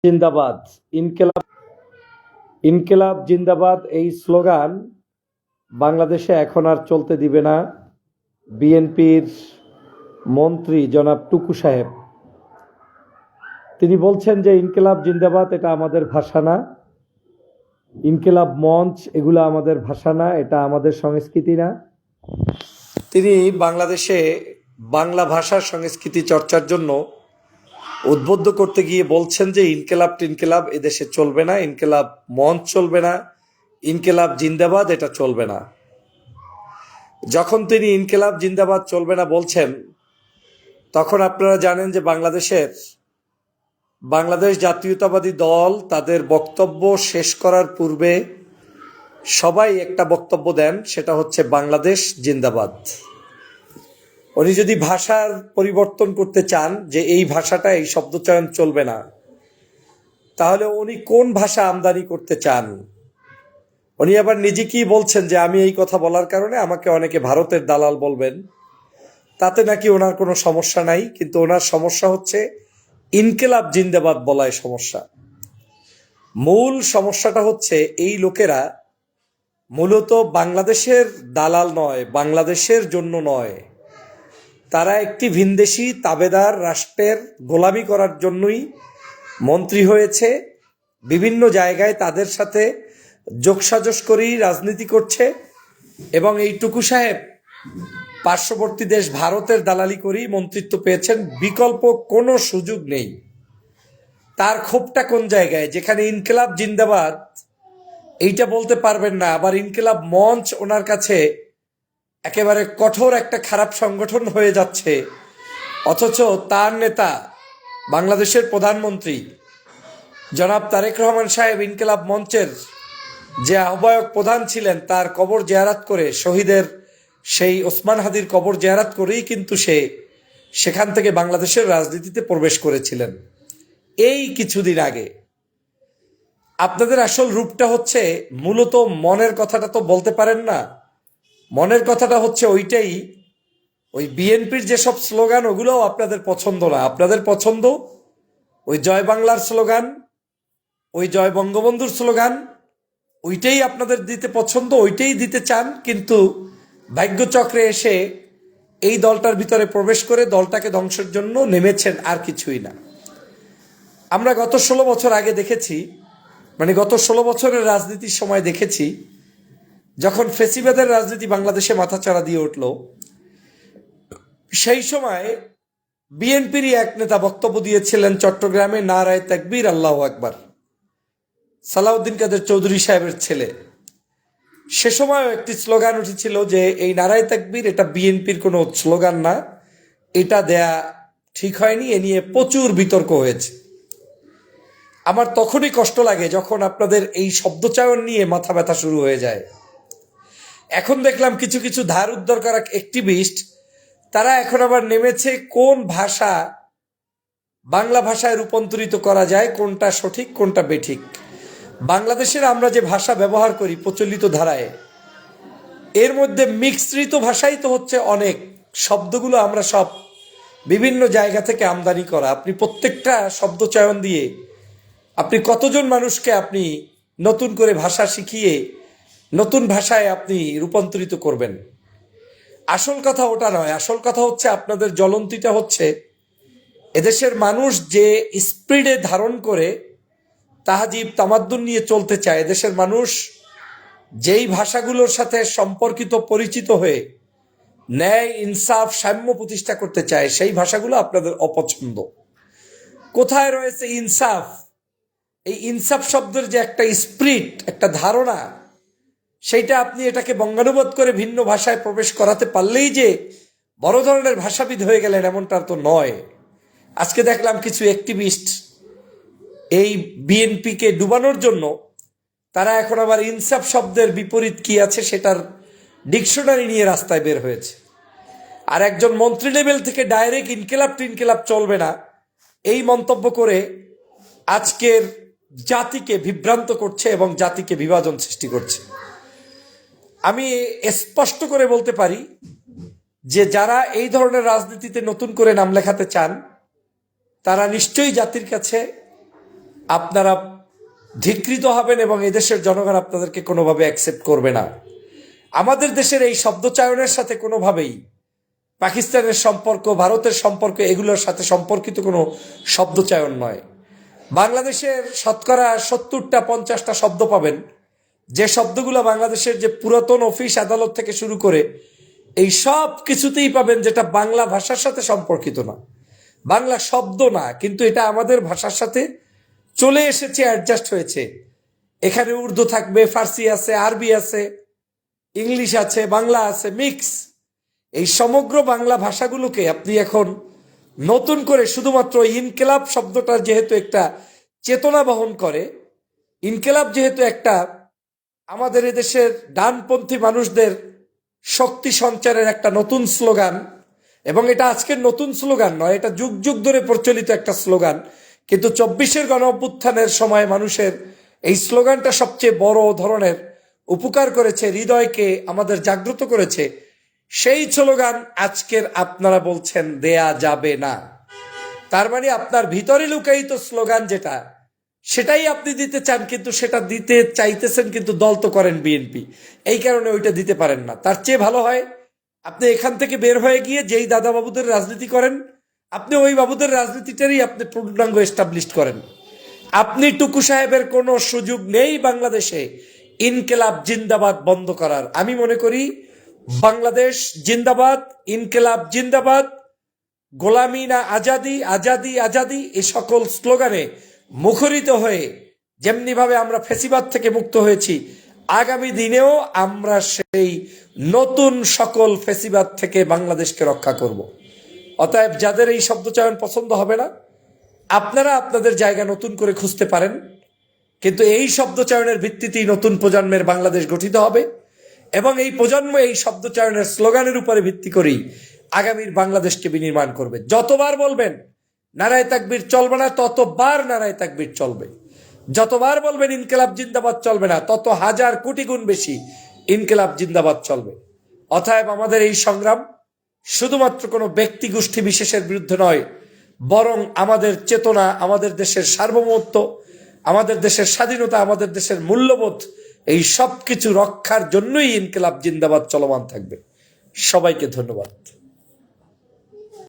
জিন্দাবাদ, ইনকিলাব ইনকিলাব জিন্দাবাদ এই স্লোগান বাংলাদেশে এখন আর চলতে দিবে না বিএনপির মন্ত্রী জনাব টুকু সাহেব। তিনি বলছেন যে ইনকিলাব জিন্দাবাদ এটা আমাদের ভাষা না, ইনকিলাব মঞ্চ এগুলো আমাদের ভাষা না, এটা আমাদের সংস্কৃতি না। তিনি বাংলাদেশে বাংলা ভাষার সংস্কৃতি চর্চার জন্য উদ্বুদ্ধ করতে গিয়ে বলছেন যে ইনকিলাব টিনকিলাব এদেশে চলবে না, ইনকিলাব মঞ্চ চলবে না, ইনকিলাব জিন্দাবাদ এটা চলবে না। যখন তিনি ইনকিলাব জিন্দাবাদ চলবে না বলছেন, তখন আপনারা জানেন যে বাংলাদেশ জাতীয়তাবাদী দল তাদের বক্তব্য শেষ করার পূর্বে সবাই একটা বক্তব্য দেন, সেটা হচ্ছে বাংলাদেশ জিন্দাবাদ। উনি যদি ভাষার পরিবর্তন করতে চান যে এই ভাষাটা, এই শব্দচয়ন চলবে না, তাহলে উনি কোন ভাষা আমদানি করতে চান? উনি আবার নিজেকেই বলছেন যে আমি এই কথা বলার কারণে আমাকে অনেকে ভারতের দালাল বলবেন, তাতে নাকি ওনার কোনো সমস্যা নাই। কিন্তু ওনার সমস্যা হচ্ছে ইনকিলাব জিন্দাবাদ বলায় সমস্যা। মূল সমস্যাটা হচ্ছে এই লোকেরা মূলত বাংলাদেশের দালাল নয়, বাংলাদেশের জন্য নয়, তারা একটি ভিনদেশি তাবেদার রাষ্ট্রের গোলামি করার জন্যই মন্ত্রী হয়েছে। বিভিন্ন জায়গায় তাদের সাথে যোগসাজশ করেই রাজনীতি করছে এবং এই টুকু সাহেব পার্শ্ববর্তী দেশ ভারতের দালালি করেই মন্ত্রিত্ব পেয়েছেন, বিকল্প কোনো সুযোগ নেই। তার ক্ষোভটা কোন জায়গায়? যেখানে ইনকিলাব জিন্দাবাদ এইটা বলতে পারবেন না, আবার ইনকিলাব মঞ্চ ওনার কাছে একেবারে কঠোর একটা খারাপ সংগঠন হয়ে যাচ্ছে, অথচ তার নেতা বাংলাদেশের প্রধানমন্ত্রী জনাব তারেক রহমান সাহেব ইনকিলাব মঞ্চের যে আহ্বায়ক প্রধান ছিলেন, তার কবর জিয়ারত করে, শহীদের সেই ওসমান হাদির কবর জিয়ারত করেই কিন্তু সেখান থেকে বাংলাদেশের রাজনীতিতে প্রবেশ করেছিলেন এই কিছুদিন আগে। আপনাদের আসল রূপটা হচ্ছে মূলত মনের কথাটা তো বলতে পারেন না। মনের কথাটা হচ্ছে ওইটাই, ওই বিএনপির যেসব স্লোগান ওগুলোও আপনাদের পছন্দ না। আপনাদের পছন্দ ওই জয় বাংলার স্লোগান, ওই জয় বঙ্গবন্ধুর স্লোগান, ওইটাই আপনাদের দিতে পছন্দ, ওইটাই দিতে চান। কিন্তু ভাগ্যচক্রে এসে এই দলটার ভিতরে প্রবেশ করে দলটাকে ধ্বংসের জন্য নেমেছেন, আর কিছুই না। আমরা গত 16 বছর আগে দেখেছি, মানে গত 16 বছরের রাজনীতির সময় দেখেছি, যখন ফেসিবাদের রাজনীতি বাংলাদেশে মাথাচাড়া দিয়ে উঠল, সেই সময় বিএনপিরই এক নেতা বক্তব্য দিয়েছিলেন চট্টগ্রামে, নারায়ে তাকবীর আল্লাহু আকবার, সালাউদ্দিন কাদের চৌধুরী সাহেবের ছেলে। সে সময়ও একটি স্লোগান উঠেছিল যে এই নারায়ে তাকবীর এটা বিএনপির কোনো স্লোগান না, এটা দেয়া ঠিক হয়নি, এ নিয়ে প্রচুর বিতর্ক হয়েছে। আমার তখনই কষ্ট লাগে যখন আপনাদের এই শব্দচয়ন নিয়ে মাথা ব্যথা শুরু হয়ে যায়। এখন দেখলাম কিছু কিছু ধার উদ্ধার করা অ্যাক্টিভিস্ট, তারা এখন আবার নেমেছে কোন ভাষা বাংলা ভাষায় রূপান্তরিত করা যায়, কোনটা সঠিক কোনটা বেঠিক। বাংলাদেশের আমরা যে ভাষা ব্যবহার করি প্রচলিত ধারায়, এর মধ্যে মিশ্রিত ভাষাই তো হচ্ছে অনেক। শব্দগুলো আমরা সব বিভিন্ন জায়গা থেকে আমদানি করা। আপনি প্রত্যেকটা শব্দচয়ন দিয়ে আপনি কতজন মানুষকে আপনি নতুন করে ভাষা শিখিয়ে নতুন ভাষায় আপনি রূপান্তরিত করবেন? আসল কথা ওটা নয়। আসল কথা হচ্ছে আপনাদের জ্বলন্তিটা হচ্ছে এদেশের মানুষ যে স্পিডে ধারণ করে তাহাজিব তামাদ্দুন নিয়ে চলতে চায়, এদেশের মানুষ যেই ভাষাগুলোর সাথে সম্পর্কিত পরিচিত হয়ে ন্যায় ইনসাফ সাম্য প্রতিষ্ঠা করতে চায়, সেই ভাষাগুলো আপনাদের অপছন্দ। কোথায় রয়েছে ইনসাফ? এই ইনসাফ শব্দের যে একটা স্পিরিট, একটা ধারণা, সেইটা আপনি এটাকে বঙ্গানুবাদ করে ভিন্ন ভাষায় প্রবেশ করাতে পারলেই যে বড় ধরনের ভাষাবিদ হয়ে গেলেন এমনটা তো নয়। আজকে দেখলাম কিছু অ্যাক্টিভিস্ট এই বিএনপিকে ডুবানোর জন্য তারা এখন আবার ইনসাফ শব্দের বিপরীত কি আছে সেটার ডিকশনারি নিয়ে রাস্তায় বের হয়েছে। আর একজন মন্ত্রী লেভেল থেকে ডাইরেক্ট ইনকিলাব টিনকিলাব চলবে না এই মন্তব্য করে আজকের জাতিকে বিভ্রান্ত করছে এবং জাতিকে বিভাজন সৃষ্টি করছে। আমি স্পষ্ট করে বলতে পারি যে যারা এই ধরনের রাজনীতিতে নতুন করে নাম লেখাতে চান, তারা নিশ্চয়ই জাতির কাছে আপনারা ধিক্কৃত হবেন এবং এদেশের জনগণ আপনাদেরকে কোনোভাবে অ্যাকসেপ্ট করবে না। আমাদের দেশের এই শব্দচয়নের সাথে কোনোভাবেই পাকিস্তানের সম্পর্ক, ভারতের সম্পর্ক, এগুলোর সাথে সম্পর্কিত কোনো শব্দচয়ন নয়। বাংলাদেশের শতকরা 70টা 50টা শব্দ পাবেন, যে শব্দগুলো বাংলাদেশের যে পুরাতন অফিস আদালত থেকে শুরু করে এই সব কিছুতেই পাবেন, যেটা বাংলা ভাষার সাথে সম্পর্কিত না, বাংলা শব্দ না, কিন্তু এটা আমাদের ভাষার সাথে চলে এসেছে, অ্যাডজাস্ট হয়েছে। এখানে উর্দু থাকবে, ফার্সি আছে, আরবি আছে, ইংলিশ আছে, বাংলা আছে, মিক্স। এই সমগ্র বাংলা ভাষাগুলোকে আপনি এখন নতুন করে শুধুমাত্র ইনকেলাব শব্দটা যেহেতু একটা চেতনা বহন করে, ইনকেলাব যেহেতু একটা আমাদের এদেশের ডানপন্থী মানুষদের শক্তি সঞ্চারের একটা নতুন স্লোগান, এবং এটা আজকের নতুন স্লোগান নয়, এটা যুগ যুগ ধরে প্রচলিত একটা স্লোগান, কিন্তু 24-এর গণ অভ্যুত্থানের সময় মানুষের এই স্লোগানটা সবচেয়ে বড় ধরনের উপকার করেছে, হৃদয়কে আমাদের জাগ্রত করেছে। সেই স্লোগান আজকের আপনারা বলছেন দেয়া যাবে না। তার মানে আপনার ভিতরে লুকায়িত স্লোগান যেটা, সেটাই আপনি দিতে চান, কিন্তু সেটা দিতে চাইতেছেন, কিন্তু দল তো করেন বিএনপি, এই কারণে ওইটা দিতে পারেন না। তার চেয়ে ভালো হয় আপনি এখান থেকে বের হয়ে গিয়ে যেই দাদা বাবুদের রাজনীতি করেন, আপনি ওই বাবুদের রাজনীতিটারই আপনি পূর্ণাঙ্গ এস্টাবলিশ করেন। আপনি টুকু সাহেবের কোনো সুযোগ নেই বাংলাদেশে ইনকেলাব জিন্দাবাদ বন্ধ করার। আমি মনে করি বাংলাদেশ জিন্দাবাদ, ইনকেলাব জিন্দাবাদ, গোলামি না আজাদি, আজাদি আজাদি, এই সকল স্লোগানে মুখরিত হয়ে যেমনিভাবে আমরা ফেসিবাদ থেকে মুক্ত হয়েছি, আগামী দিনেও আমরা সেই নতুন সকল ফেসিবাদ থেকে বাংলাদেশকে রক্ষা করব। অতএব যাদের এই শব্দচয়ন পছন্দ হবে না, আপনারা আপনাদের জায়গা নতুন করে খুঁজতে পারেন, কিন্তু এই শব্দচয়নের ভিত্তিতেই নতুন প্রজন্মের বাংলাদেশ গঠিত হবে, এবং এই প্রজন্ম এই শব্দচয়নের স্লোগানের উপরে ভিত্তি করেই আগামীর বাংলাদেশকে বিনির্মাণ করবে। যতবার বলবেন নারায়ে তাকবীর চলবে না, ততবার নারায়ে তাকবীর চলবে। যতবার বলবেন ইনকেলাব জিন্দাবাদ চলবে না, তত হাজার কোটি গুণ বেশি ইনকেলাব জিন্দাবাদ চলবে। অতএব আমাদের এই সংগ্রাম শুধুমাত্র কোনো ব্যক্তি গোষ্ঠী বিশেষের বিরুদ্ধে নয়, বরং আমাদের চেতনা, আমাদের দেশের সার্বভৌমত্ব, আমাদের দেশের স্বাধীনতা, আমাদের দেশের মূল্যবোধ, এই সব কিছু রক্ষার জন্যই ইনকেলাব জিন্দাবাদ চলমান থাকবে। সবাইকে ধন্যবাদ।